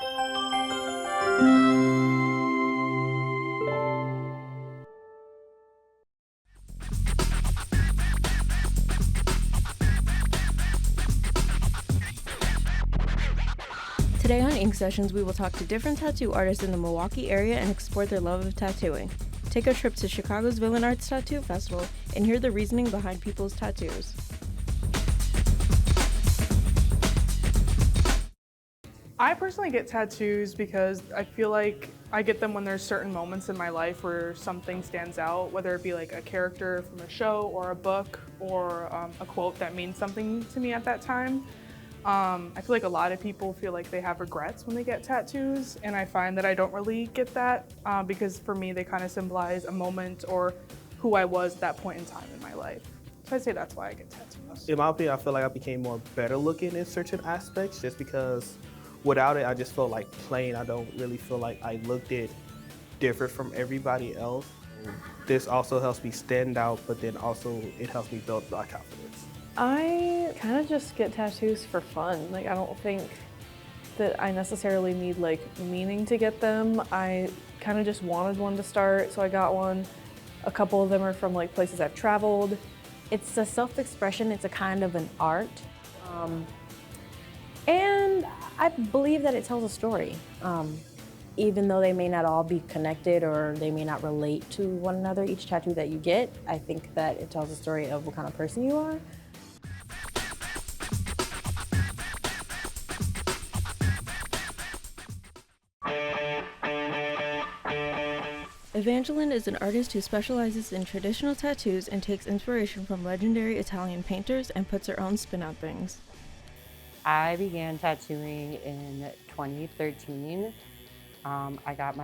Today on Ink Sessions, we will talk to different tattoo artists in the Milwaukee area and explore their love of tattooing. Take a trip to Chicago's Villain Arts Tattoo Festival and hear the reasoning behind people's tattoos. I personally get tattoos because I feel like I get them when there's certain moments in my life where something stands out, whether it be like a character from a show or a book or a quote that means something to me at that time. I feel like a lot of people feel like they have regrets when they get tattoos, and I find that I don't really get that because for me they kind of symbolize a moment or who I was at that point in time in my life. So I'd say that's why I get tattoos. In my opinion, I feel like I became more better looking in certain aspects just because without it, I just felt like plain. I don't really feel like I looked it different from everybody else. This also helps me stand out, but then also it helps me build my confidence. I kind of just get tattoos for fun. Like, I don't think that I necessarily need like meaning to get them. I kind of just wanted one to start, so I got one. A couple of them are from like places I've traveled. It's a self-expression, it's a kind of an art. And I believe that it tells a story. Even though they may not all be connected or they may not relate to one another, each tattoo that you get, I think that it tells a story of what kind of person you are. Evangeline is an artist who specializes in traditional tattoos and takes inspiration from legendary Italian painters and puts her own spin on things. I began tattooing in 2013. I got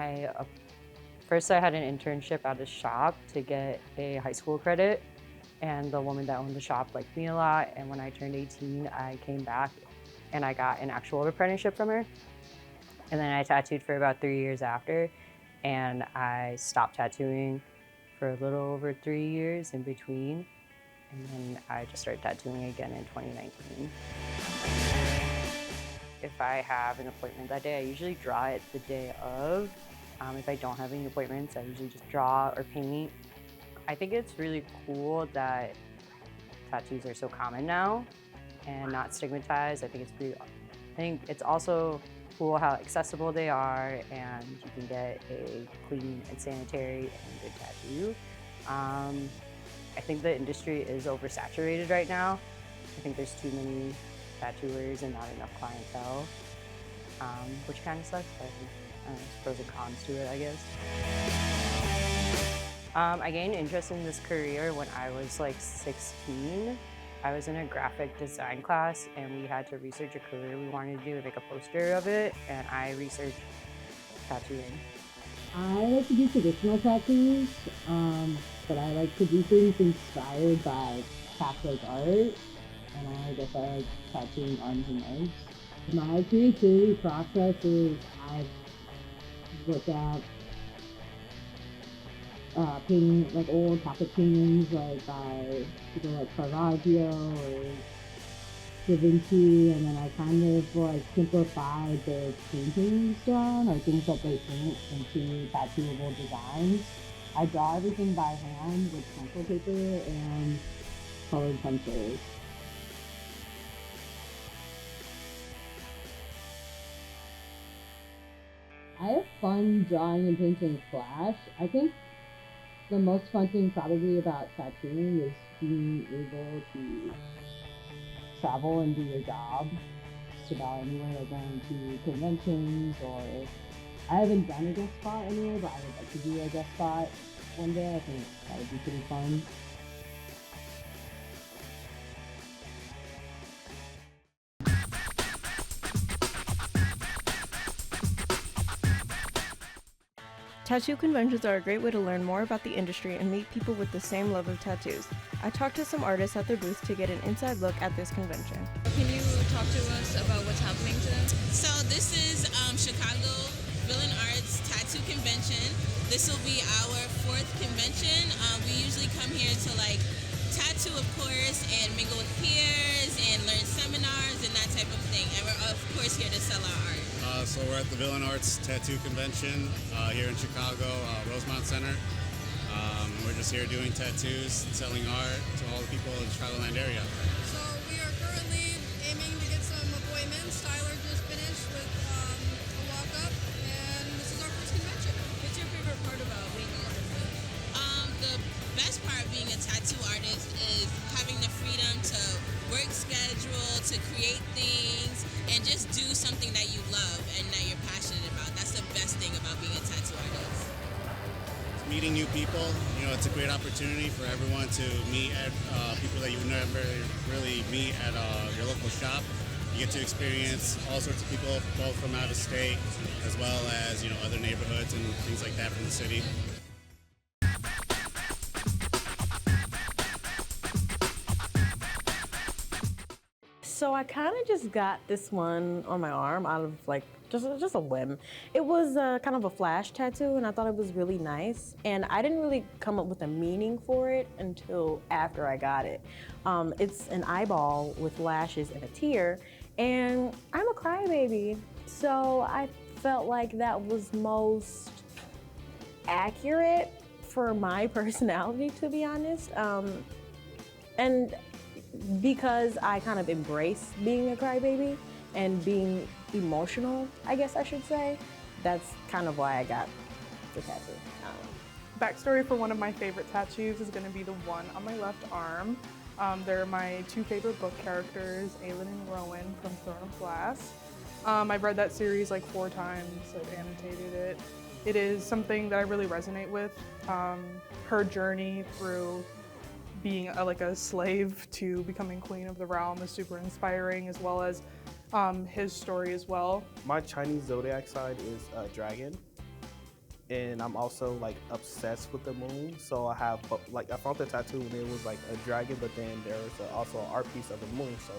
first I had an internship at a shop to get a high school credit, and the woman that owned the shop liked me a lot, and when I turned 18, I came back and I got an actual apprenticeship from her. And then I tattooed for about 3 years after, and I stopped tattooing for a little over 3 years in between, and then I just started tattooing again in 2019. If I have an appointment that day, I usually draw it the day of. If I don't have any appointments, I usually just draw or paint. I think it's really cool that tattoos are so common now and not stigmatized. I think it's also cool how accessible they are, and you can get a clean and sanitary and good tattoo. I think the industry is oversaturated right now. I think there's too many tattooers and not enough clientele, which kind of sucks, but there's pros and cons to it, I guess. I gained interest in this career when I was like 16. I was in a graphic design class and we had to research a career we wanted to do and make a poster of it, and I researched tattooing. I like to do traditional tattoos, but I like to do things inspired by Catholic art, and I guess I like tattooing arms and legs. My creativity process is I look at painting, like old Catholic paintings, like by people like Caravaggio or Da Vinci, and then I kind of like simplify the paintings down, or things that they paint, into tattooable designs. I draw everything by hand with pencil paper and colored pencils. I have fun drawing and painting Flash. I think the most fun thing probably about tattooing is being able to travel and do your job just about anywhere, like going to conventions, or I haven't done a guest spot anywhere, but I would like to do a guest spot one day. I think that would be pretty fun. Tattoo conventions are a great way to learn more about the industry and meet people with the same love of tattoos. I talked to some artists at their booth to get an inside look at this convention. Can you talk to us about what's happening today? So this is Chicago Villain Arts Tattoo Convention. This will be our 4th convention. We usually come here to like tattoo, of course, and mingle with peers and learn seminars and that type of thing. And we're of course here to sell our art. So we're at the Villain Arts Tattoo Convention here in Chicago, Rosemont Center. We're just here doing tattoos, selling art to all the people in the Chicagoland area. So we are currently aiming to get some appointments. Tyler just finished with a walk-up, and this is our first convention. What's your favorite part about being an artist? The best part of being a tattoo artist is having the freedom to work schedule, to create things, and just do something that you love and that you're passionate about. That's the best thing about being a tattoo artist. Meeting new people, it's a great opportunity for everyone to meet people that you would never really meet at your local shop. You get to experience all sorts of people, both from out of state, as well as other neighborhoods and things like that from the city. So I kind of just got this one on my arm out of just a whim. It was kind of a flash tattoo, and I thought it was really nice. And I didn't really come up with a meaning for it until after I got it. It's an eyeball with lashes and a tear, and I'm a crybaby. So I felt like that was most accurate for my personality, to be honest. And because I kind of embrace being a crybaby and being emotional, I guess I should say, that's kind of why I got the tattoo. Backstory for one of my favorite tattoos is going to be the one on my left arm. They're my two favorite book characters, Aelin and Rowan from Throne of Glass. I've read that series like 4 times. I've annotated it. It is something that I really resonate with. Her journey through being a slave to becoming queen of the realm is super inspiring, as well as his story as well. My Chinese zodiac sign is a dragon, and I'm also obsessed with the moon. So I have I found the tattoo and it was like a dragon, but then there was also an art piece of the moon. So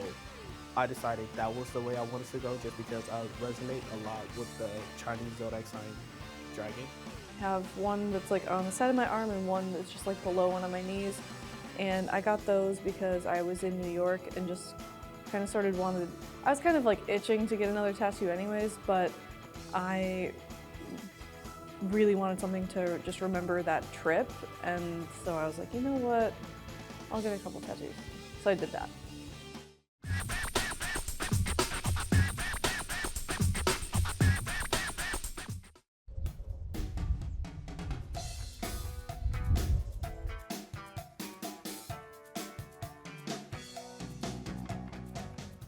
I decided that was the way I wanted to go, just because I resonate a lot with the Chinese zodiac sign dragon. I have one that's on the side of my arm and one that's just below one of my knees. And I got those because I was in New York and just kind of I was kind of itching to get another tattoo anyways, but I really wanted something to just remember that trip. And so I was like, you know what, I'll get a couple tattoos. So I did that.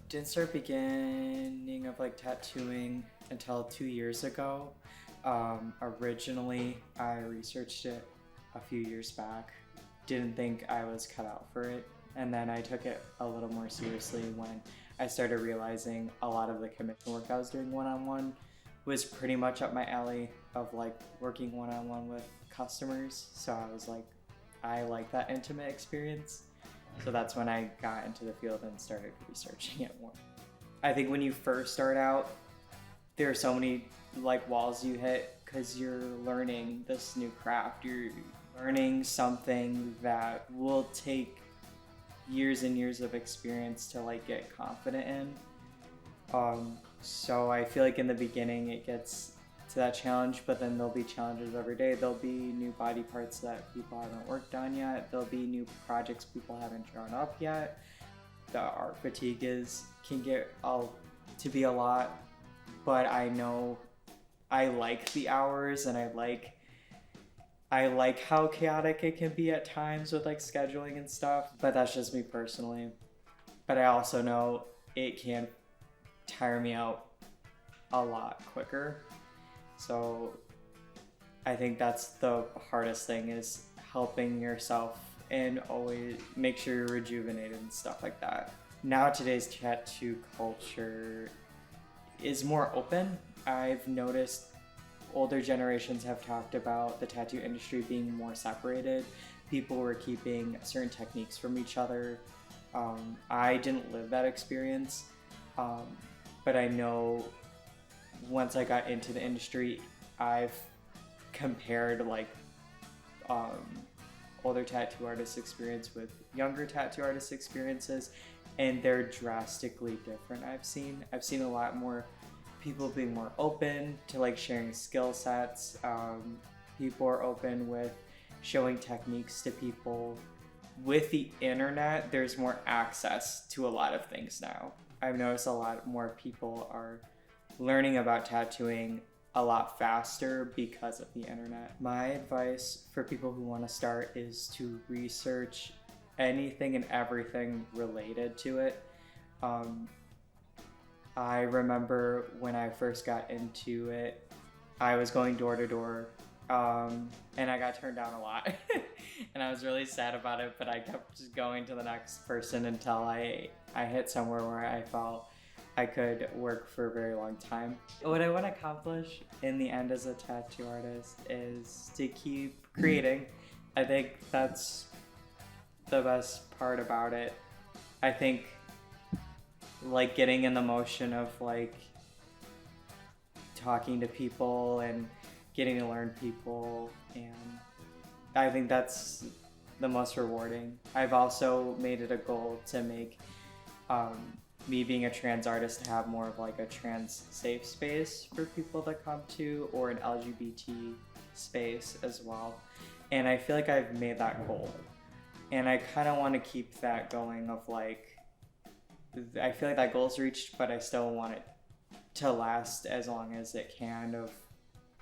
Didn't start beginning of tattooing until 2 years ago. Originally, I researched it a few years back. Didn't think I was cut out for it, and then I took it a little more seriously when I started realizing a lot of the commission work I was doing one-on-one was pretty much up my alley of working one-on-one with customers. So I was I like that intimate experience. So that's when I got into the field and started researching it more. I think when you first start out, there are so many walls you hit because you're learning this new craft. You're learning something that will take years and years of experience to get confident in. So I feel in the beginning it gets to that challenge, but then there'll be challenges every day. There'll be new body parts that people haven't worked on yet. There'll be new projects people haven't drawn up yet. The art fatigue can get to be a lot, but I know I like the hours, and I like how chaotic it can be at times with scheduling and stuff, but that's just me personally. But I also know it can tire me out a lot quicker. So I think that's the hardest thing, is helping yourself and always make sure you're rejuvenated and stuff like that. Now today's tattoo culture is more open. I've noticed older generations have talked about the tattoo industry being more separated. People were keeping certain techniques from each other. I didn't live that experience, but I know once I got into the industry, I've compared older tattoo artists' experience with younger tattoo artists' experiences, and they're drastically different. I've seen a lot more people being more open to like sharing skill sets. People are open with showing techniques to people. With the internet, there's more access to a lot of things now. I've noticed a lot more people are learning about tattooing a lot faster because of the internet. My advice for people who want to start is to research anything and everything related to it. I remember when I first got into it, I was going door to door, and I got turned down a lot. And I was really sad about it, but I kept just going to the next person until I hit somewhere where I felt I could work for a very long time. What I want to accomplish in the end as a tattoo artist is to keep creating. I think that's the best part about it. I think like getting in the motion of like talking to people and getting to learn people, and I think that's the most rewarding. I've also made it a goal to make me being a trans artist to have more of like a trans safe space for people to come to, or an LGBT space as well. And I feel like I've made that goal. And I kind of want to keep that going of like, I feel like that goal's reached, but I still want it to last as long as it can, of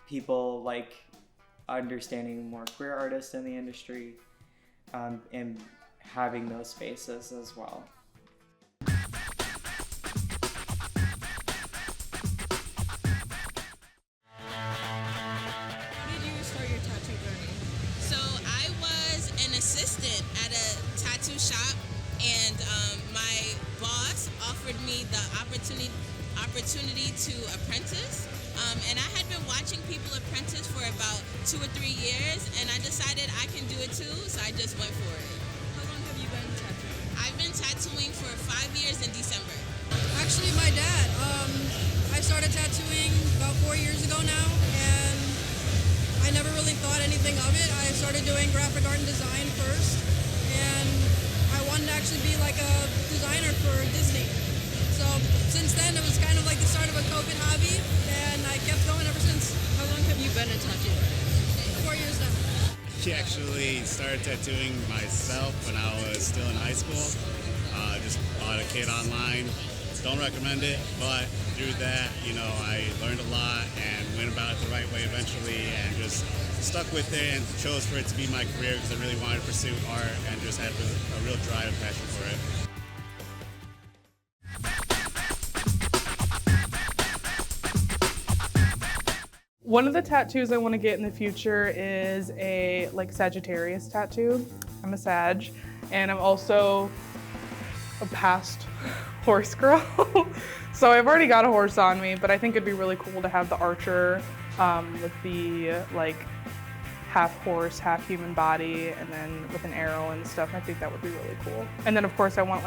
people like understanding more queer artists in the industry, and having those spaces as well. Assistant at a tattoo shop, and my boss offered me the opportunity to apprentice, and I had been watching people apprentice for about 2 or 3 years, and I decided I can do it too, so I just went for it. How long have you been tattooing? I've been tattooing for 5 years in December. Actually, my dad. I started tattooing about 4 years ago now, and I never really thought anything of it. I started doing graphic art and design first, and I wanted to actually be like a designer for Disney. So since then, it was kind of like the start of a COVID hobby, and I kept going ever since. How long have you been a tattoo artist? 4 years now. She actually started tattooing myself when I was still in high school. Just bought a kit online. Don't recommend it, but through that, I learned a lot and went about it the right way eventually, and just stuck with it and chose for it to be my career because I really wanted to pursue art and just had a real drive and passion for it. One of the tattoos I want to get in the future is a Sagittarius tattoo. I'm a Sag, and I'm also a past horse girl. So I've already got a horse on me, but I think it'd be really cool to have the archer with the half horse, half human body, and then with an arrow and stuff. I think that would be really cool. And then of course I want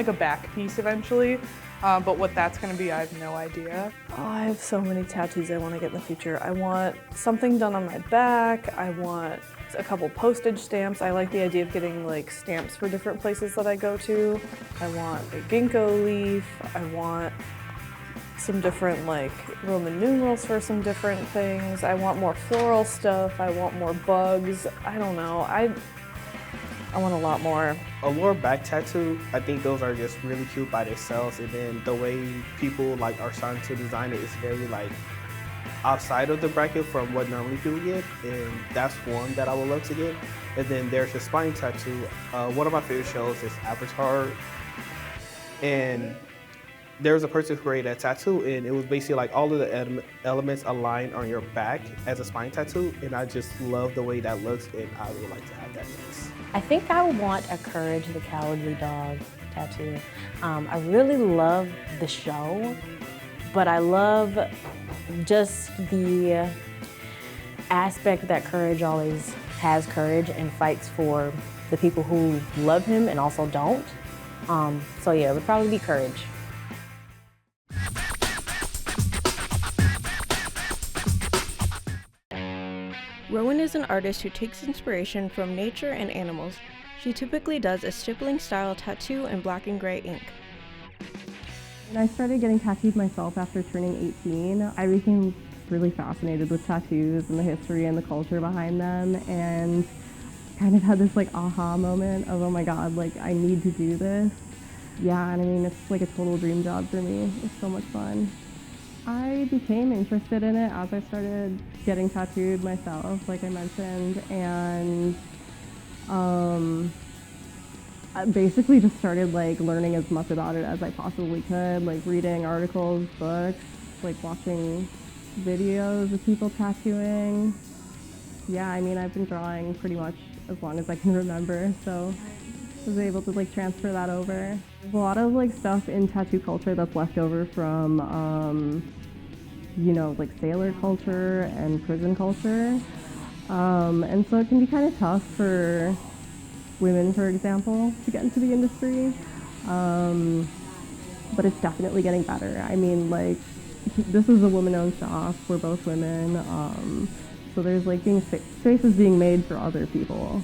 a back piece eventually, but what that's gonna be, I have no idea. Oh, I have so many tattoos I want to get in the future. I want something done on my back. I want a couple postage stamps. I like the idea of getting stamps for different places that I go to. I want a ginkgo leaf. I want some different Roman numerals for some different things. I want more floral stuff. I want more bugs. I don't know. I want a lot more. A lower back tattoo, I think those are just really cute by themselves, and then the way people are starting to design it is very outside of the bracket from what normally people get, and that's one that I would love to get. And then there's the spine tattoo. One of my favorite shows is Avatar, and there was a person who created a tattoo, and it was basically all of the elements aligned on your back as a spine tattoo, and I just love the way that looks, and I would like to have that piece. I think I would want a Courage the Cowardly Dog tattoo. I really love the show, but I love just the aspect that Courage always has courage and fights for the people who love him and also don't. So yeah, it would probably be Courage. Rowan is an artist who takes inspiration from nature and animals. She typically does a stippling style tattoo in black and gray ink. When I started getting tattooed myself after turning 18, I became really fascinated with tattoos and the history and the culture behind them, and kind of had this like aha moment of, oh my god, like I need to do this. Yeah, and I mean, it's like a total dream job for me. It's so much fun. I became interested in it as I started getting tattooed myself, like I mentioned, and I basically just started like learning as much about it as I possibly could, like reading articles, books, like watching videos of people tattooing. Yeah, I mean, I've been drawing pretty much as long as I can remember, so I was able to like transfer that over. There's a lot of like stuff in tattoo culture that's left over from, you know, like sailor culture and prison culture. And so it can be kind of tough for women, for example, to get into the industry. But it's definitely getting better. I mean, like, this is a woman-owned shop. We're both women. So there's like spaces being made for other people.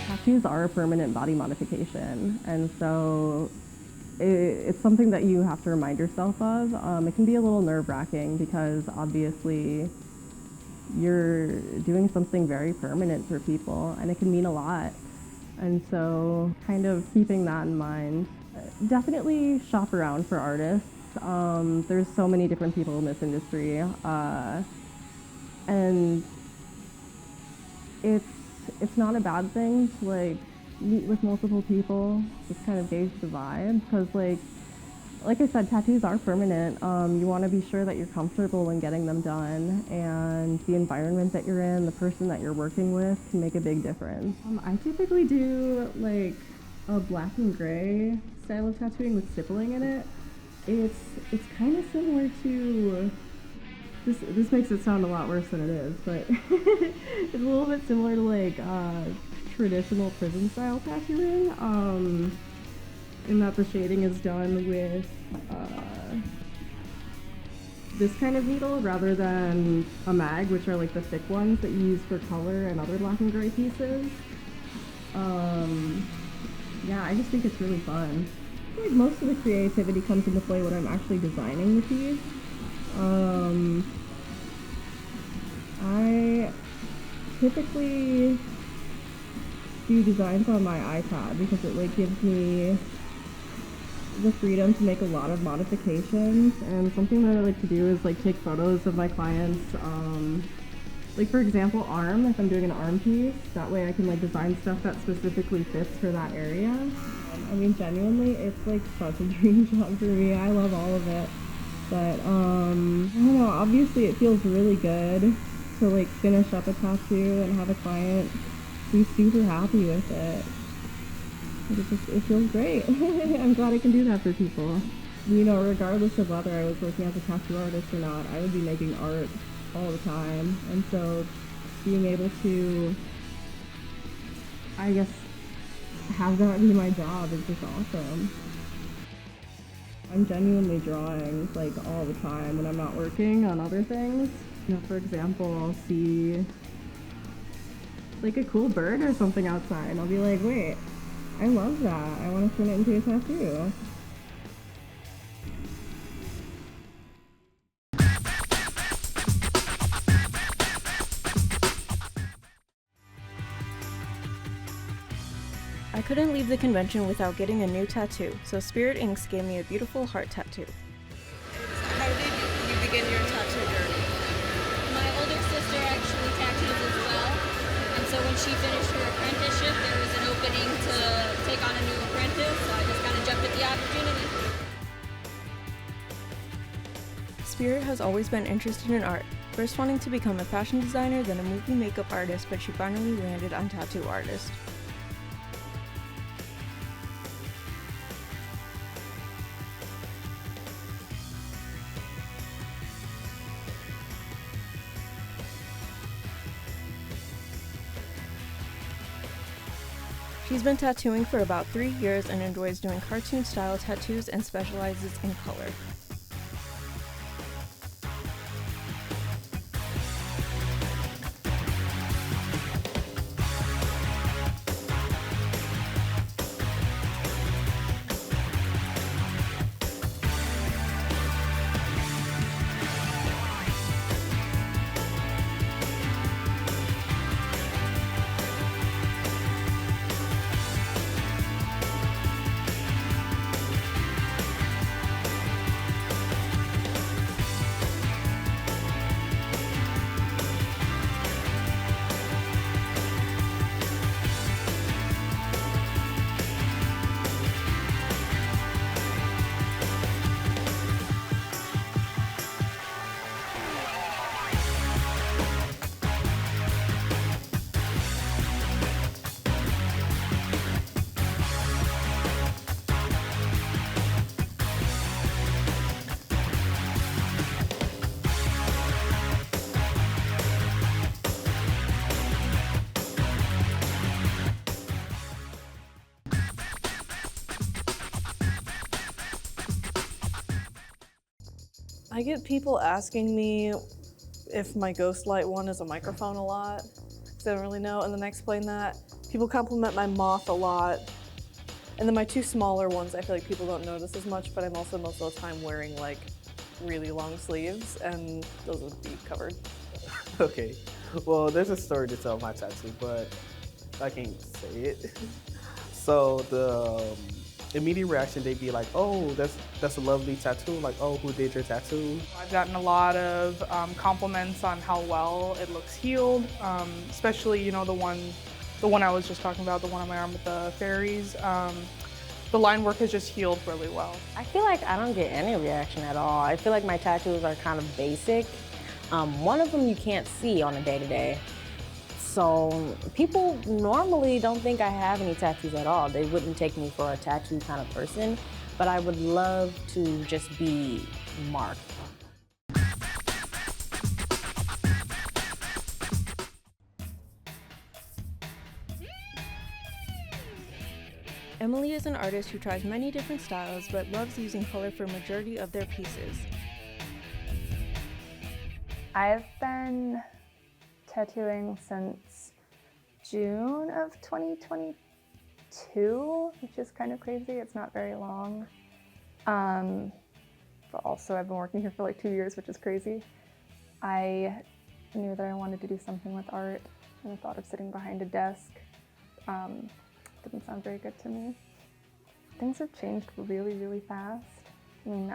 Tattoos are a permanent body modification, and so it's something that you have to remind yourself of. It can be a little nerve-wracking because obviously you're doing something very permanent for people, and it can mean a lot. And so kind of keeping that in mind. Definitely shop around for artists. There's so many different people in this industry, and it's not a bad thing to like meet with multiple people, just kind of gauge the vibe, because like I said, tattoos are permanent. You want to be sure that you're comfortable in getting them done, and the environment that you're in, the person that you're working with can make a big difference. I typically do like a black and gray style of tattooing with stippling in it. It's kind of similar to this makes it sound a lot worse than it is, but it's a little bit similar to like traditional prison style tattooing, in that the shading is done with this kind of needle rather than a mag, which are like the thick ones that you use for color and other black and gray pieces. Yeah, I just think it's really fun. I feel like most of the creativity comes into play when I'm actually designing the piece. I typically do designs on my iPad because it like gives me the freedom to make a lot of modifications, and something that I like to do is like take photos of my clients, like for example arm, if I'm doing an arm piece, that way I can like design stuff that specifically fits for that area. I mean, genuinely, it's like such a dream job for me. I love all of it, but I don't know, obviously it feels really good to like finish up a tattoo and have a client be super happy with it. It feels great. I'm glad I can do that for people. You know, regardless of whether I was working as a tattoo artist or not, I would be making art all the time. And so being able to, I guess, have that be my job is just awesome. I'm genuinely drawing like all the time when I'm not working on other things. You know, for example, I'll see like a cool bird or something outside and I'll be like, wait, I love that. I want to turn it into a tattoo. I couldn't leave the convention without getting a new tattoo, so Spirit Inks gave me a beautiful heart tattoo. How did you begin your tattoo journey? My older sister actually tattoos as well, and so when she finished her apprenticeship, there was an opening to take on a new apprentice, so I just kind of jumped at the opportunity. Spirit has always been interested in art, first wanting to become a fashion designer, then a movie makeup artist, but she finally landed on tattoo artist. She's been tattooing for about 3 years and enjoys doing cartoon-style tattoos and specializes in color. I get people asking me if my ghost light one is a microphone a lot. They don't really know, and then I explain that. People compliment my moth a lot. And then my two smaller ones, I feel like people don't notice as much, but I'm also most of the time wearing like really long sleeves, and those would be covered. Okay, well, there's a story to tell my tattoo, but I can't say it. So the immediate reaction, they'd be like, "Oh, that's a lovely tattoo." Like, "Oh, who did your tattoo?" I've gotten a lot of compliments on how well it looks healed, especially, you know, the one I was just talking about, the one on my arm with the fairies. The line work has just healed really well. I feel like I don't get any reaction at all. I feel like my tattoos are kind of basic. One of them you can't see on a day-to-day. So people normally don't think I have any tattoos at all. They wouldn't take me for a tattoo kind of person, but I would love to just be marked. Emily is an artist who tries many different styles but loves using color for a majority of their pieces. I've been tattooing since June of 2022, which is kind of crazy. It's not very long. But also I've been working here for like 2 years, which is crazy. I knew that I wanted to do something with art, and the thought of sitting behind a desk didn't sound very good to me. Things have changed really, really fast. I mean,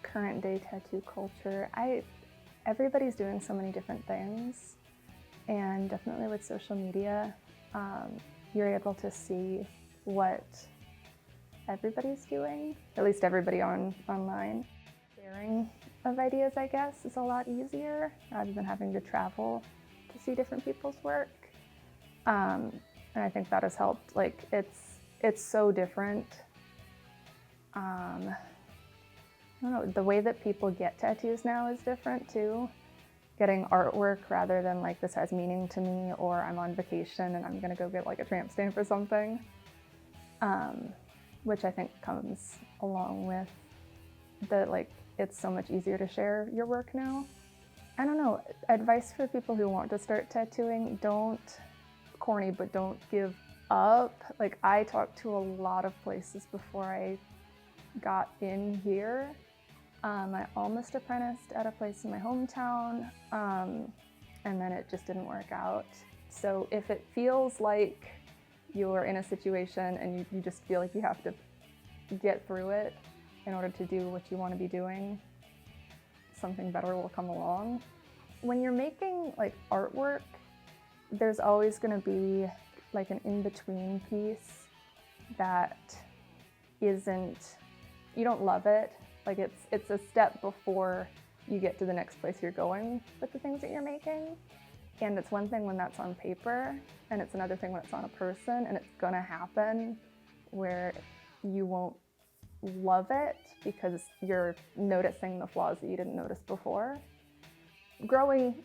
current day tattoo culture, everybody's doing so many different things, and definitely with social media, you're able to see what everybody's doing, at least everybody online. Sharing of ideas, I guess, is a lot easier rather than having to travel to see different people's work. And I think that has helped. Like, it's so different. I don't know, the way that people get tattoos now is different too. Getting artwork rather than like, this has meaning to me, or I'm on vacation and I'm gonna go get like a tramp stamp or something. Which I think comes along with it's so much easier to share your work now. I don't know, advice for people who want to start tattooing, corny, but don't give up. Like, I talked to a lot of places before I got in here. I almost apprenticed at a place in my hometown, and then it just didn't work out. So if it feels like you're in a situation and you just feel like you have to get through it in order to do what you want to be doing, something better will come along. When you're making like artwork, there's always going to be like an in-between piece that isn't, you don't love it. Like, it's a step before you get to the next place you're going with the things that you're making. And it's one thing when that's on paper, and it's another thing when it's on a person, and it's gonna happen where you won't love it because you're noticing the flaws that you didn't notice before. Growing,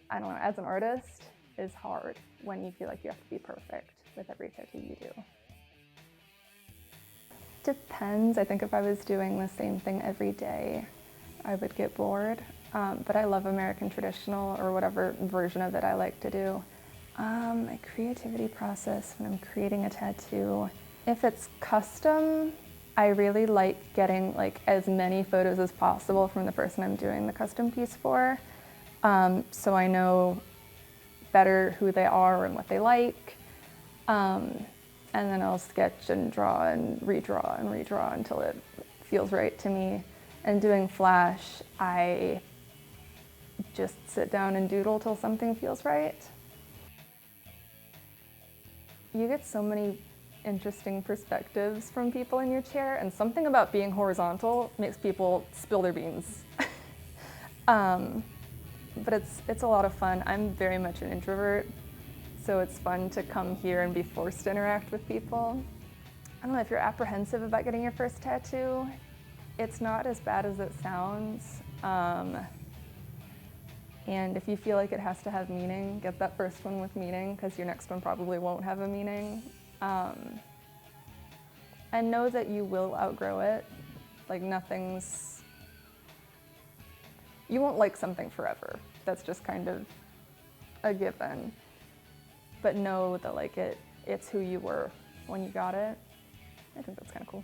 I don't know, as an artist is hard when you feel like you have to be perfect with every tattoo you do. Depends. I think if I was doing the same thing every day, I would get bored. But I love American traditional, or whatever version of it I like to do. My creativity process when I'm creating a tattoo, if it's custom, I really like getting like as many photos as possible from the person I'm doing the custom piece for, so I know better who they are and what they like. And then I'll sketch and draw and redraw until it feels right to me. And doing flash, I just sit down and doodle till something feels right. You get so many interesting perspectives from people in your chair, and something about being horizontal makes people spill their beans. But it's a lot of fun. I'm very much an introvert, so it's fun to come here and be forced to interact with people. I don't know, if you're apprehensive about getting your first tattoo, it's not as bad as it sounds. And if you feel like it has to have meaning, get that first one with meaning, because your next one probably won't have a meaning. And know that you will outgrow it. Like, nothing's you won't like something forever. That's just kind of a given. But know that like it's who you were when you got it. I think that's kind of cool.